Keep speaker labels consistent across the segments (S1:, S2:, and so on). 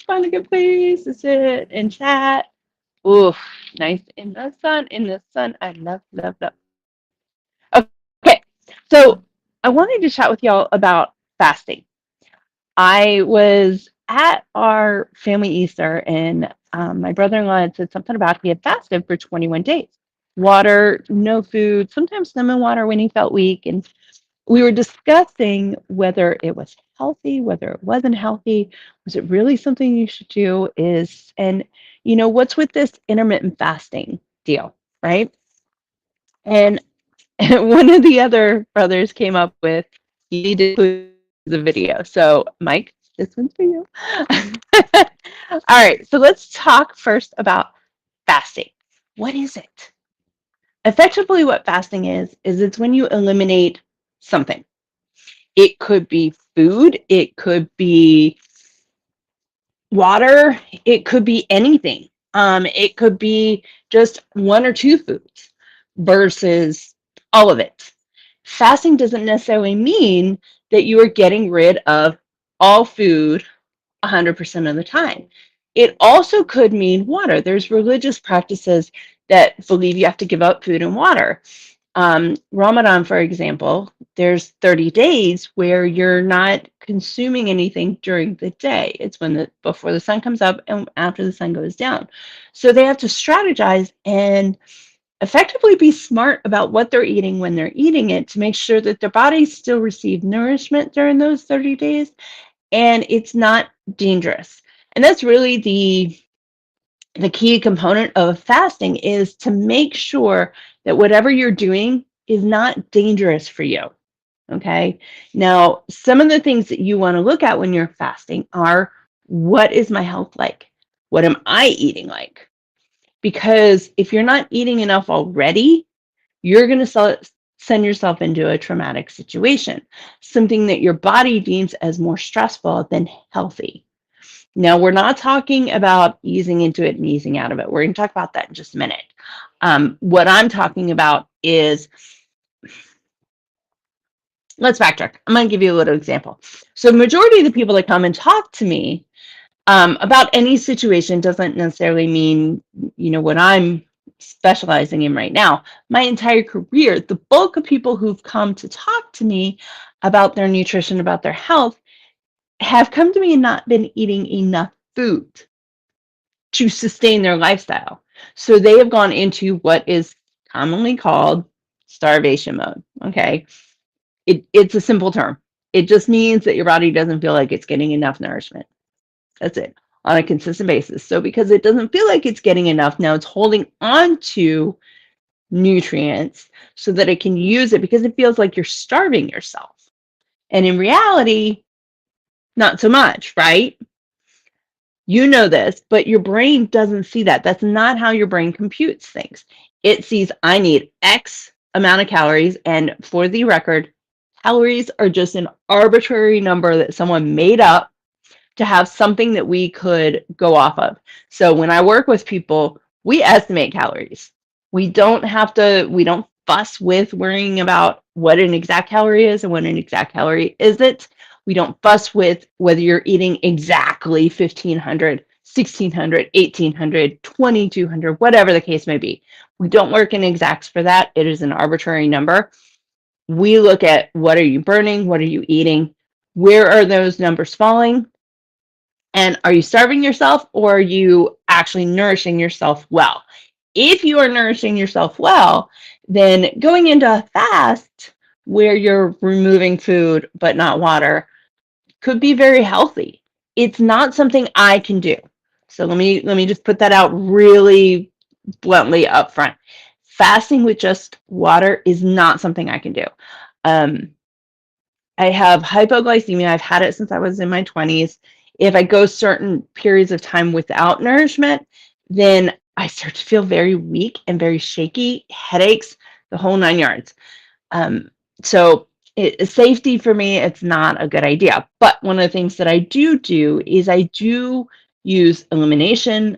S1: find a good place to sit and chat. Oof, nice in the sun. In the sun, I love, love, love. Okay, so I wanted to chat with y'all about fasting. I was at our family Easter, and my brother-in-law had said something about he had fasted for 21 days. Water, no food, sometimes lemon water when he felt weak. And we were discussing whether it was healthy, whether it wasn't healthy. Was it really something you should do? And what's with this intermittent fasting deal, right? And one of the other brothers came up with, you need to include this in the video. So, Mike, this one's for you. All right, so let's talk first about fasting. What is it? Effectively, what fasting is it's when you eliminate something. It could be food, it could be water, it could be anything. It could be just one or two foods versus all of it. Fasting doesn't necessarily mean that you are getting rid of all food 100% of the time. It also could mean water. There's religious practices that believe you have to give up food and water. Ramadan, for example, there's 30 days where you're not consuming anything during the day. It's before the sun comes up and after the sun goes down. So they have to strategize and effectively be smart about what they're eating when they're eating it to make sure that their bodies still receive nourishment during those 30 days and it's not dangerous. And that's really the key component of fasting is to make sure that whatever you're doing is not dangerous for you. Okay. Now, some of the things that you want to look at when you're fasting are, what is my health like? What am I eating like? Because if you're not eating enough already, you're going to send yourself into a traumatic situation, something that your body deems as more stressful than healthy. Now, we're not talking about easing into it and easing out of it. We're going to talk about that in just a minute. What I'm talking about is, let's backtrack. I'm going to give you a little example. So, majority of the people that come and talk to me about any situation doesn't necessarily mean, what I'm specializing in right now. My entire career, the bulk of people who've come to talk to me about their nutrition, about their health, have come to me and not been eating enough food to sustain their lifestyle. So they have gone into what is commonly called starvation mode. Okay. It's a simple term. It just means that your body doesn't feel like it's getting enough nourishment. That's it, on a consistent basis. So because it doesn't feel like it's getting enough, now it's holding on to nutrients so that it can use it because it feels like you're starving yourself. And in reality, not so much, right? You know this, but your brain doesn't see that. That's not how your brain computes things. It sees, I need X amount of calories. And for the record, calories are just an arbitrary number that someone made up to have something that we could go off of. So when I work with people, we estimate calories. We don't fuss with worrying about what an exact calorie is and what an exact calorie isn't. We don't fuss with whether you're eating exactly 1,500, 1,600, 1,800, 2,200, whatever the case may be. We don't work in exacts for that. It is an arbitrary number. We look at, what are you burning? What are you eating? Where are those numbers falling? And are you starving yourself, or are you actually nourishing yourself well? If you are nourishing yourself well, then going into a fast where you're removing food but not water could be very healthy. It's not something I can do. So let me just put that out really bluntly up front. Fasting with just water is not something I can do. I have hypoglycemia. I've had it since I was in my 20s. If I go certain periods of time without nourishment, then I start to feel very weak and very shaky, headaches, the whole 9 yards. So safety for me, it's not a good idea. But one of the things that I do is I do use elimination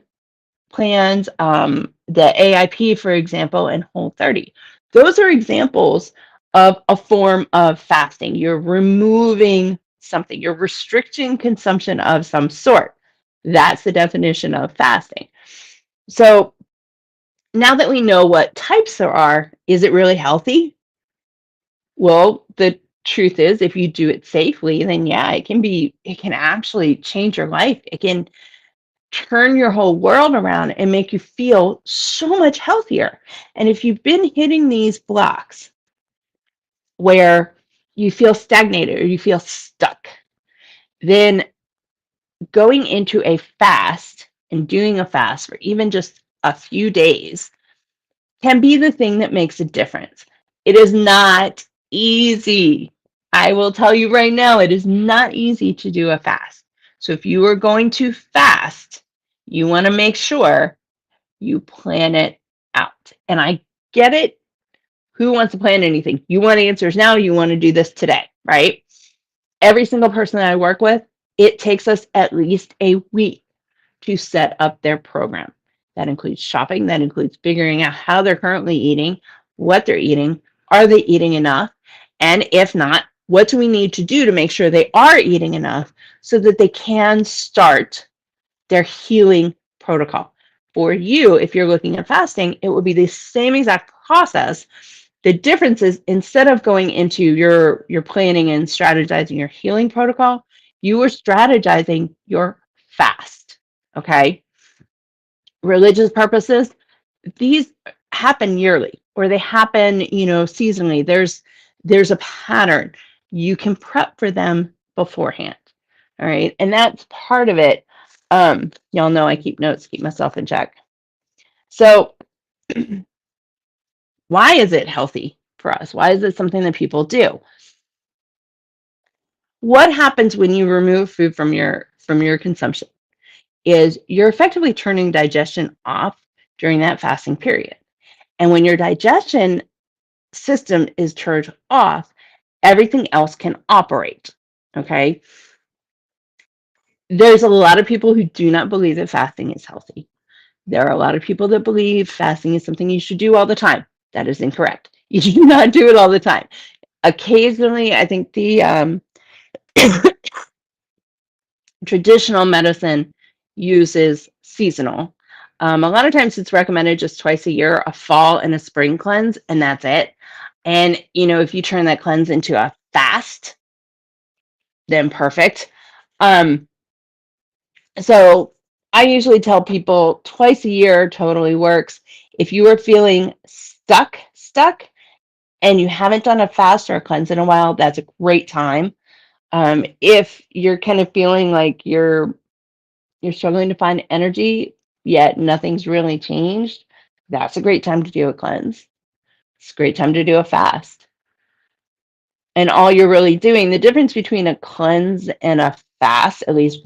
S1: plans, the AIP, for example, and Whole30. Those are examples of a form of fasting. You're removing something, you're restricting consumption of some sort. That's the definition of fasting. So now that we know what types there are, is it really healthy? Well, the truth is, if you do it safely, then yeah, it can actually change your life. It can turn your whole world around and make you feel so much healthier. And if you've been hitting these blocks where you feel stagnated or you feel stuck, then going into a fast and doing a fast for even just a few days can be the thing that makes a difference. It is not easy. I will tell you right now, it is not easy to do a fast. So if you are going to fast, you want to make sure you plan it out. And I get it. Who wants to plan anything? You want answers now, you want to do this today, right? Every single person that I work with, it takes us at least a week to set up their program. That includes shopping, that includes figuring out how they're currently eating, what they're eating, are they eating enough? And if not, what do we need to do to make sure they are eating enough so that they can start their healing protocol? For you, if you're looking at fasting, it would be the same exact process. The difference is instead of going into your planning and strategizing your healing protocol, you are strategizing your fast. Okay. Religious purposes, these happen yearly or they happen, seasonally. There's a pattern. You can prep for them beforehand. All right. And that's part of it. Y'all know I keep notes, keep myself in check. So why is it healthy for us? Why is it something that people do? What happens when you remove food from your consumption is you're effectively turning digestion off during that fasting period. And when your digestion system is turned off, everything else can operate. Okay. There's a lot of people who do not believe that fasting is healthy. There are a lot of people that believe fasting is something you should do all the time. That is incorrect. You do not do it all the time. Occasionally, I think the traditional medicine uses seasonal. A lot of times it's recommended just twice a year, a fall and a spring cleanse, and that's it. And, if you turn that cleanse into a fast, then perfect. Um, so I usually tell people twice a year totally works. If you are feeling stuck, and you haven't done a fast or a cleanse in a while, that's a great time. If you're kind of feeling like you're struggling to find energy, yet nothing's really changed, that's a great time to do a cleanse. It's a great time to do a fast. And all you're really doing, the difference between a cleanse and a fast, at least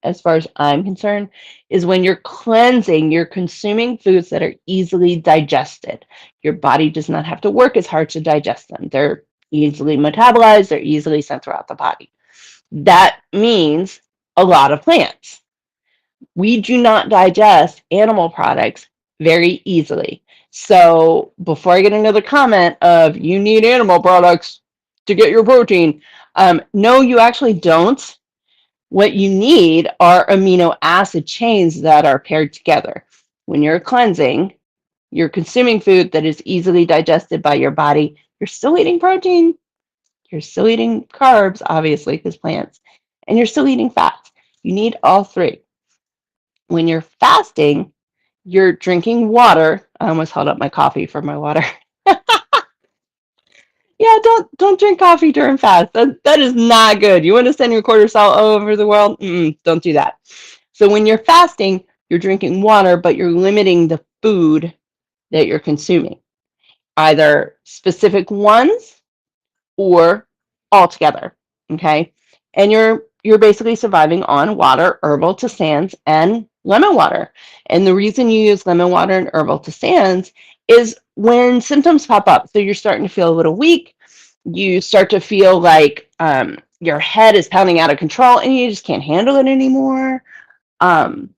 S1: as far as I'm concerned, is when you're cleansing, you're consuming foods that are easily digested. Your body does not have to work as hard to digest them. They're easily metabolized, they're easily sent throughout the body. That means a lot of plants. We do not digest animal products very easily. So before I get another comment of you need animal products to get your protein, no, you actually don't. What you need are amino acid chains that are paired together. When you're cleansing, you're consuming food that is easily digested by your body. You're still eating protein. You're still eating carbs, obviously, because plants, and you're still eating fats. You need all three. When you're fasting, you're drinking water. I almost held up my coffee for my water. Yeah, don't drink coffee during fast. That is not good. You want to send your cortisol all over the world? Don't do that. So when you're fasting, you're drinking water, but you're limiting the food that you're consuming, either specific ones or altogether. Okay, and you're basically surviving on water, herbal tisanes, and lemon water. And the reason you use lemon water and herbal tisanes is when symptoms pop up. So you're starting to feel a little weak. You start to feel like your head is pounding out of control, and you just can't handle it anymore. Um,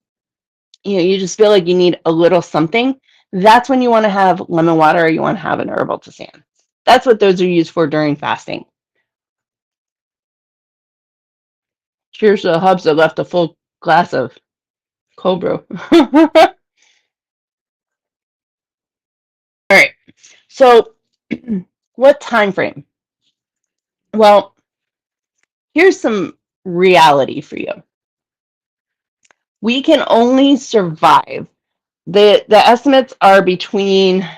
S1: you just feel like you need a little something. That's when you want to have lemon water or you want to have an herbal tisane. That's what those are used for during fasting. Cheers to the hubs that left a full glass of Cold brew. All right. So, what time frame? Well, here's some reality for you. We can only survive. The estimates are between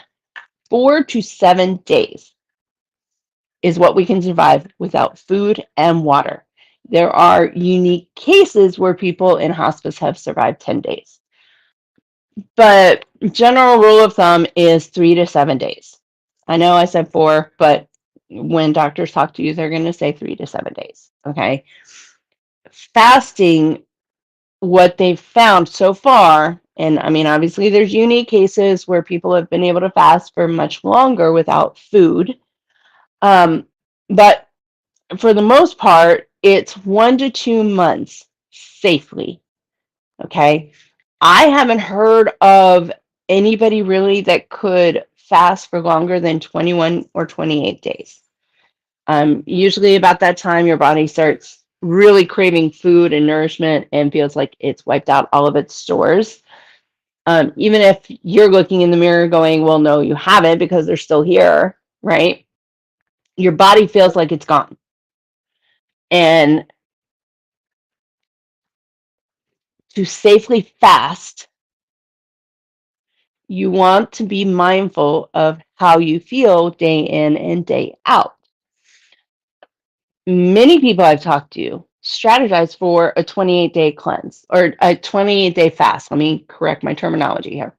S1: 4 to 7 days is what we can survive without food and water. There are unique cases where people in hospice have survived 10 days. But general rule of thumb is 3 to 7 days. I know I said 4, but when doctors talk to you, they're going to say 3 to 7 days. Okay. Fasting, what they've found so far, and I mean, obviously, there's unique cases where people have been able to fast for much longer without food. But for the most part, it's 1 to 2 months safely. Okay. I haven't heard of anybody really that could fast for longer than 21 or 28 days. Usually, about that time, your body starts really craving food and nourishment and feels like it's wiped out all of its stores. Even if you're looking in the mirror going, well, no, you haven't because they're still here, right? Your body feels like it's gone. And to safely fast, you want to be mindful of how you feel day in and day out. Many people I've talked to strategize for a 28-day cleanse or a 28-day fast. Let me correct my terminology here.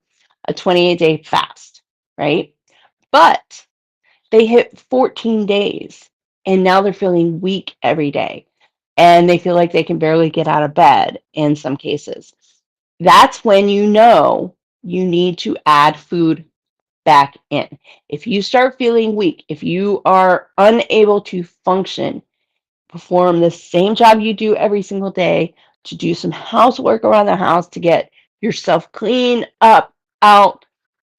S1: A 28-day fast, right? But they hit 14 days and now they're feeling weak every day and they feel like they can barely get out of bed in some cases. That's when you know you need to add food back in. If you start feeling weak, if you are unable to function, perform the same job you do every single day, to do some housework around the house, to get yourself clean up, out,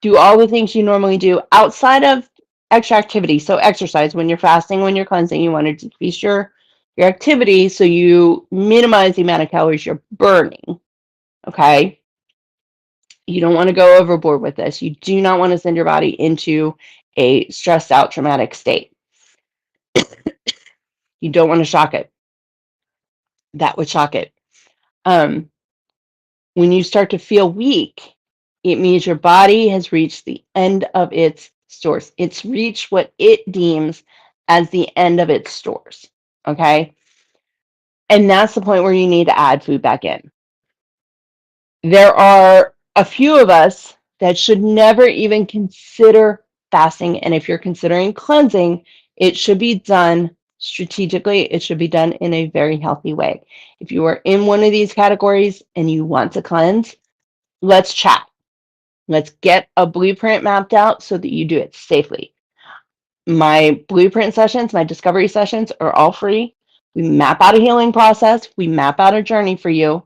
S1: do all the things you normally do outside of extra activity. So exercise when you're fasting, when you're cleansing, you want to decrease your activity so you minimize the amount of calories you're burning. Okay. You don't want to go overboard with this. You do not want to send your body into a stressed out traumatic state. You don't want to shock it. That would shock it. Um, when you start to feel weak, it means your body has reached the end of its stores. It's reached what it deems as the end of its stores. Okay. And that's the point where you need to add food back in. There are a few of us that should never even consider fasting. And if you're considering cleansing, it should be done strategically. It should be done in a very healthy way. If you are in one of these categories and you want to cleanse, let's chat. Let's get a blueprint mapped out so that you do it safely. My blueprint sessions, my discovery sessions are all free. We map out a healing process. We map out a journey for you.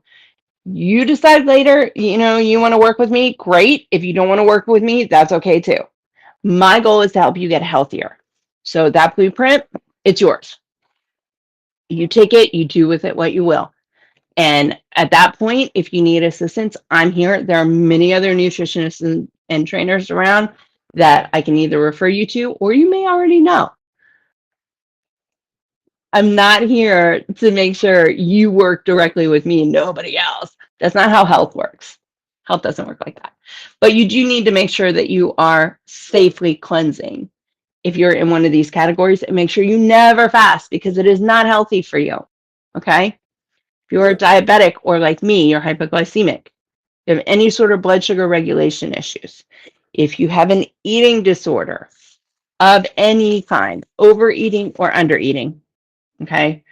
S1: You decide later, you want to work with me, great. If you don't want to work with me, that's okay too. My goal is to help you get healthier. So that blueprint, it's yours. You take it, you do with it what you will. And at that point, if you need assistance, I'm here. There are many other nutritionists and trainers around that I can either refer you to or you may already know. I'm not here to make sure you work directly with me and nobody else. That's not how health works. Health doesn't work like that. But you do need to make sure that you are safely cleansing if you're in one of these categories, and make sure you never fast because it is not healthy for you. Okay? If you're a diabetic or like me, you're hypoglycemic, you have any sort of blood sugar regulation issues, if you have an eating disorder of any kind, overeating or undereating, okay?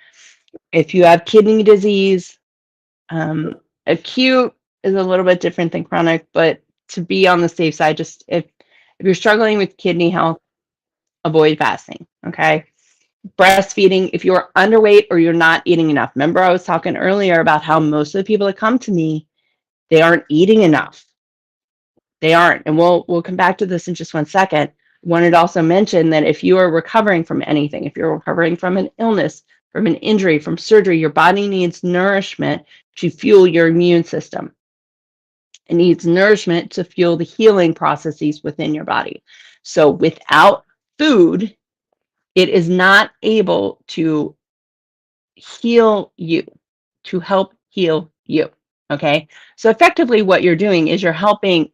S1: If you have kidney disease, acute is a little bit different than chronic, but to be on the safe side, just if you're struggling with kidney health, avoid fasting, okay? Breastfeeding, if you're underweight or you're not eating enough. Remember, I was talking earlier about how most of the people that come to me, they aren't eating enough. They aren't. And we'll come back to this in just 1 second. I wanted to also mention that if you are recovering from anything, if you're recovering from an illness, from an injury, from surgery, your body needs nourishment to fuel your immune system. It needs nourishment to fuel the healing processes within your body. So without food, it is not able to heal you, to help heal you. Okay. So effectively, what you're doing is you're helping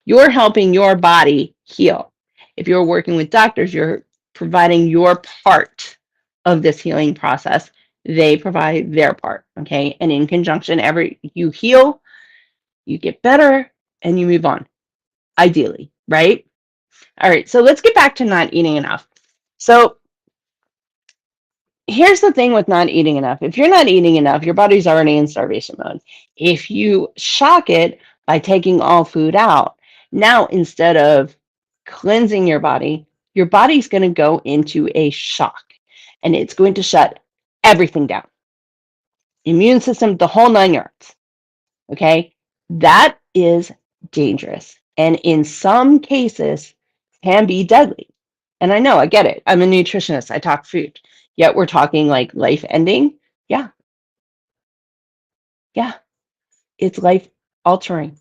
S1: your body heal. If you're working with doctors, you're providing your part of this healing process. They provide their part. Okay. And in conjunction, you heal, you get better, and you move on, ideally, right? All right. So let's get back to not eating enough. So here's the thing with not eating enough. If you're not eating enough, your body's already in starvation mode. If you shock it by taking all food out, now instead of cleansing your body's going to go into a shock, and it's going to shut everything down. Immune system, the whole 9 yards. Okay? That is dangerous, and in some cases can be deadly. And I know, I get it. I'm a nutritionist. I talk food. Yet we're talking like life ending. Yeah. Yeah. It's life altering.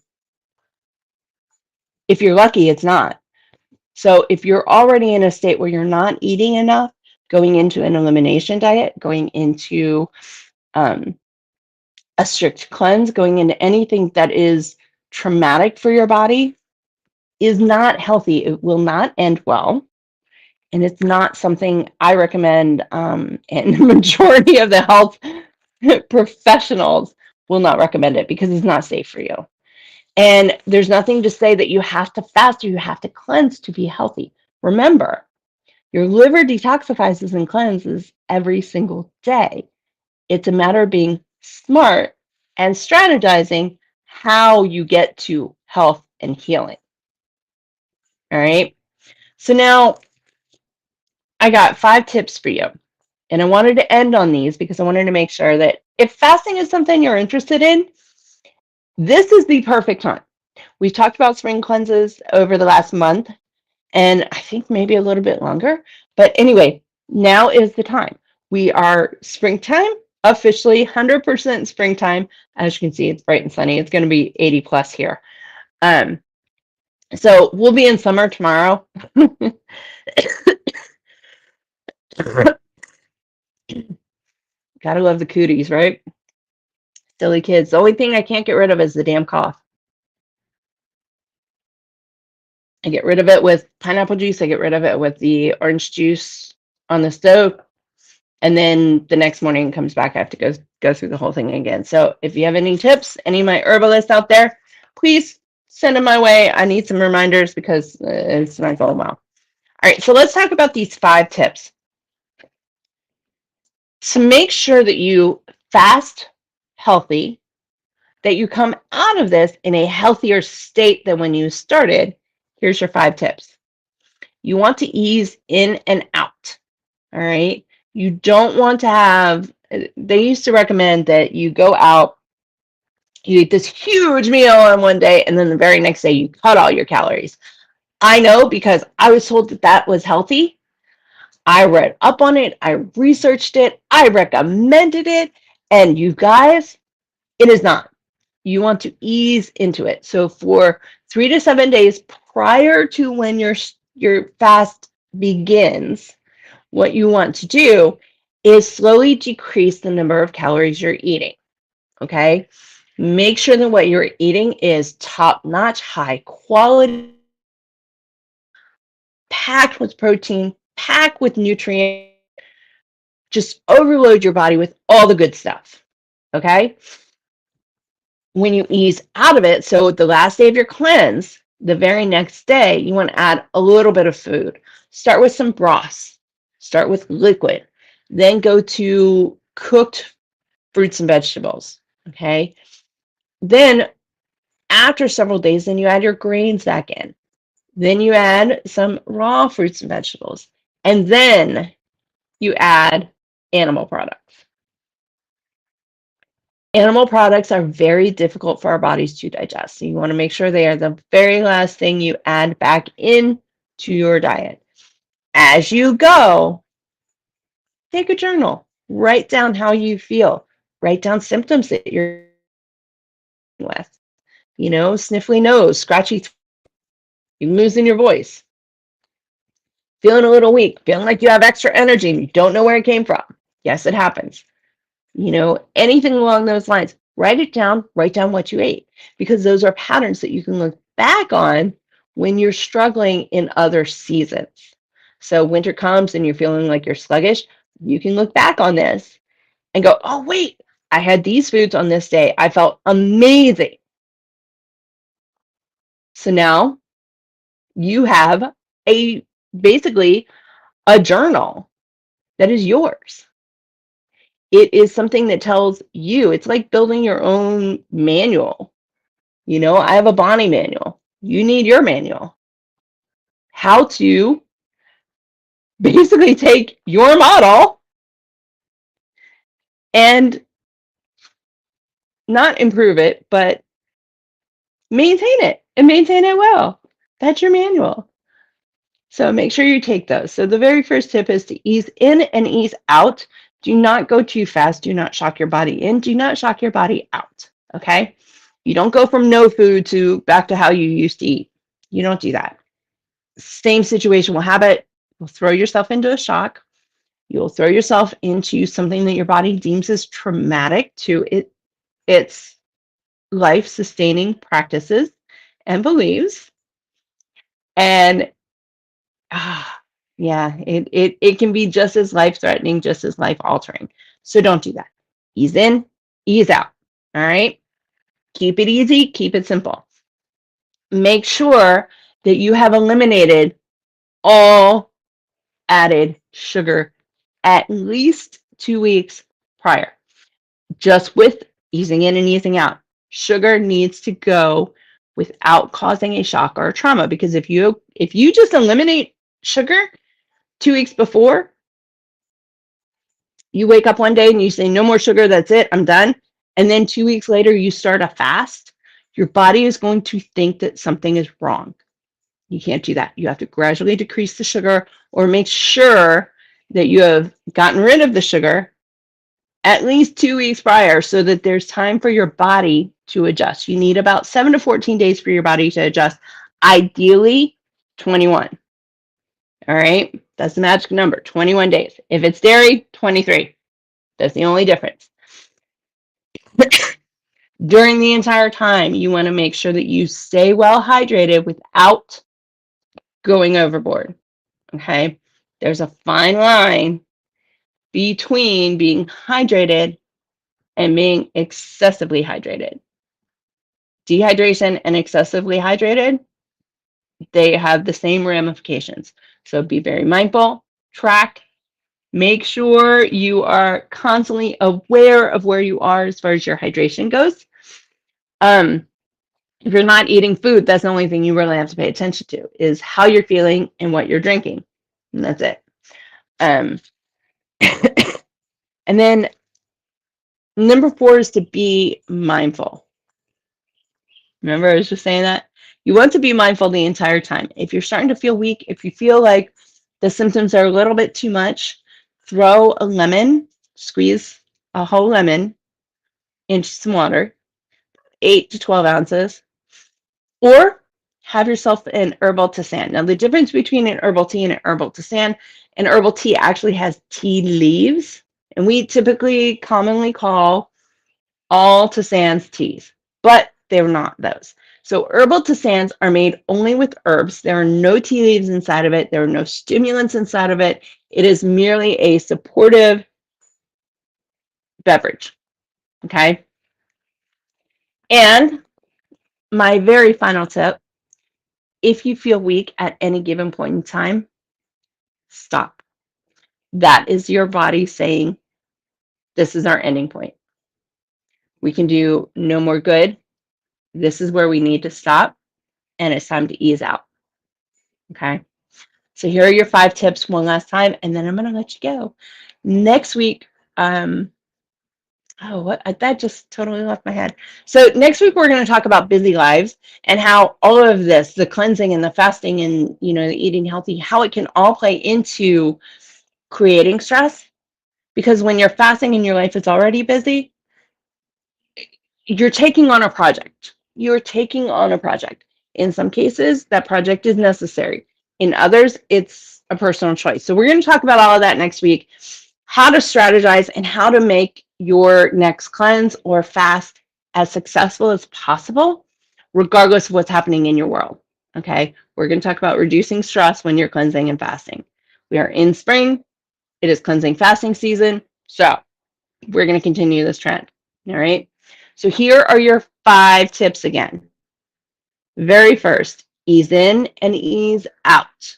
S1: If you're lucky, it's not. So if you're already in a state where you're not eating enough, going into an elimination diet, going into a strict cleanse, going into anything that is traumatic for your body is not healthy. It will not end well. And it's not something I recommend, and the majority of the health professionals will not recommend it because it's not safe for you. And there's nothing to say that you have to fast or you have to cleanse to be healthy. Remember, your liver detoxifies and cleanses every single day. It's a matter of being smart and strategizing how you get to health and healing. All right. So now I got 5 tips for you. And I wanted to end on these because I wanted to make sure that if fasting is something you're interested in, this is the perfect time. We've talked about spring cleanses over the last month, and I think maybe a little bit longer. But anyway, now is the time. We are springtime, officially 100% springtime. As you can see, it's bright and sunny. It's going to be 80 plus here. So we'll be in summer tomorrow. Gotta love the cooties, right? Silly kids. The only thing I can't get rid of is the damn cough. I get rid of it with pineapple juice. I get rid of it with the orange juice on the stove. And then the next morning it comes back. I have to go through the whole thing again. So if you have any tips, any of my herbalists out there, please send them my way. I need some reminders because it's not going well. All right, so let's talk about these 5 tips. To make sure that you fast healthy, that you come out of this in a healthier state than when you started, here's your 5 tips. You want to ease in and out, all right? You don't want to have, they used to recommend that you go out, you eat this huge meal on one day, and then the very next day you cut all your calories. I know because I was told that that was healthy. I read up on it, I researched it, I recommended it, and you guys, it is not. You want to ease into it. So for 3 to 7 days prior to when your fast begins, what you want to do is slowly decrease the number of calories you're eating. Okay? Make sure that what you're eating is top-notch, high quality, packed with protein, packed with nutrients. Just overload your body with all the good stuff. Okay? When you ease out of it, so the last day of your cleanse, the very next day, you want to add a little bit of food. Start with some broths. Start with liquid. Then go to cooked fruits and vegetables. Okay? Then after several days, then you add your grains back in. Then you add some raw fruits and vegetables. And then you add animal products. Animal products are very difficult for our bodies to digest. So you want to make sure they are the very last thing you add back in to your diet. As you go, take a journal. Write down how you feel. Write down symptoms that you're with. Sniffly nose, scratchy throat, you losing your voice, feeling a little weak, feeling like you have extra energy and you don't know where it came from. Yes, it happens. Anything along those lines, write down what you ate, because those are patterns that you can look back on when you're struggling in other seasons. So winter comes and you're feeling like you're sluggish, you can look back on this and go, oh, wait, I had these foods on this day. I felt amazing. So now you have basically a journal that is yours. It is something that tells you, it's like building your own manual. I have a Bonnie manual. You need your manual. How to basically take your model and not improve it, but maintain it and maintain it well. That's your manual. So make sure you take those. So the very first tip is to ease in and ease out. Do not go too fast. Do not shock your body in. Do not shock your body out. Okay? You don't go from no food to back to how you used to eat. You don't do that. Same situation will happen. You'll throw yourself into a shock. You'll throw yourself into something that your body deems as traumatic to its life-sustaining practices and beliefs. And yeah, it can be just as life-threatening, just as life-altering. So don't do that. Ease in, ease out. All right? Keep it easy, keep it simple. Make sure that you have eliminated all added sugar at least 2 weeks prior, just with easing in and easing out. Sugar needs to go without causing a shock or a trauma, because if you just eliminate sugar 2 weeks before, you wake up one day and you say, no more sugar, that's it, I'm done. And then 2 weeks later, you start a fast, your body is going to think that something is wrong. You can't do that. You have to gradually decrease the sugar, or make sure that you have gotten rid of the sugar at least 2 weeks prior, so that there's time for your body to adjust. You need about 7 to 14 days for your body to adjust, ideally 21. All right, that's the magic number, 21 days. If it's dairy, 23. That's the only difference. During the entire time, you want to make sure that you stay well hydrated without going overboard. Okay, there's a fine line between being hydrated and being excessively hydrated. Dehydration and excessively hydrated, they have the same ramifications. So be very mindful, track, make sure you are constantly aware of where you are as far as your hydration goes. If you're not eating food, that's the only thing you really have to pay attention to, is how you're feeling and what you're drinking. And that's it. And then number 4 is to be mindful. Remember, I was just saying that? You want to be mindful the entire time. If you're starting to feel weak, if you feel like the symptoms are a little bit too much, throw a lemon, squeeze a whole lemon into some water, 8 to 12 ounces, or have yourself an herbal tisane. Now, the difference between an herbal tea and an herbal tisane, an herbal tea actually has tea leaves, and we typically commonly call all tisanes teas, but they're not those. So herbal tisanes are made only with herbs. There are no tea leaves inside of it. There are no stimulants inside of it. It is merely a supportive beverage. Okay. And my very final tip, if you feel weak at any given point in time, stop. That is your body saying, this is our ending point. We can do no more good. This is where we need to stop, and it's time to ease out. Okay. So here are your 5 tips one last time, and then I'm going to let you go. Next week, that just totally left my head. So next week, we're going to talk about busy lives and how all of this, the cleansing and the fasting and, the eating healthy, how it can all play into creating stress. Because when you're fasting and your life is already busy, you're taking on a project. you're taking on a project. In some cases, that project is necessary. In others, it's a personal choice. So we're going to talk about all of that next week, how to strategize and how to make your next cleanse or fast as successful as possible, regardless of what's happening in your world. Okay, we're going to talk about reducing stress when you're cleansing and fasting. We are in spring. It is cleansing fasting season. So we're going to continue this trend. All right. So here are your 5 tips again. Very first, ease in and ease out.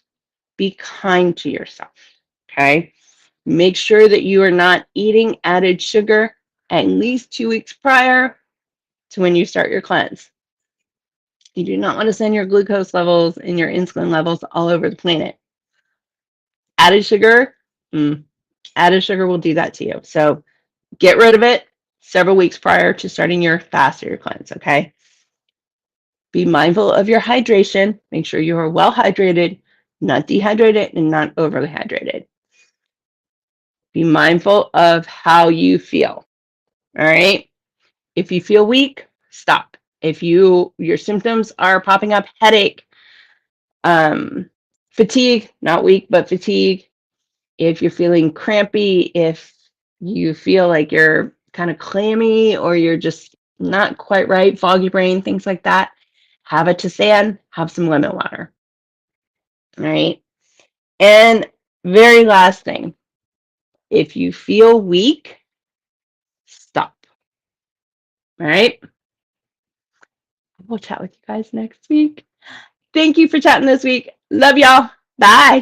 S1: Be kind to yourself. Okay. Make sure that you are not eating added sugar at least 2 weeks prior to when you start your cleanse. You do not want to send your glucose levels and your insulin levels all over the planet. Added sugar, added sugar will do that to you. So get rid of it several weeks prior to starting your fast or your cleanse, okay? Be mindful of your hydration. Make sure you are well hydrated, not dehydrated, and not overly hydrated. Be mindful of how you feel, all right? If you feel weak, stop. If your symptoms are popping up, headache, fatigue, not weak, but fatigue. If you're feeling crampy, if you feel like you're kind of clammy or you're just not quite right, foggy brain, things like that, have a tisane, have some lemon water. All right. And very last thing, if you feel weak, stop. All right. We'll chat with you guys next week. Thank you for chatting this week. Love y'all. Bye.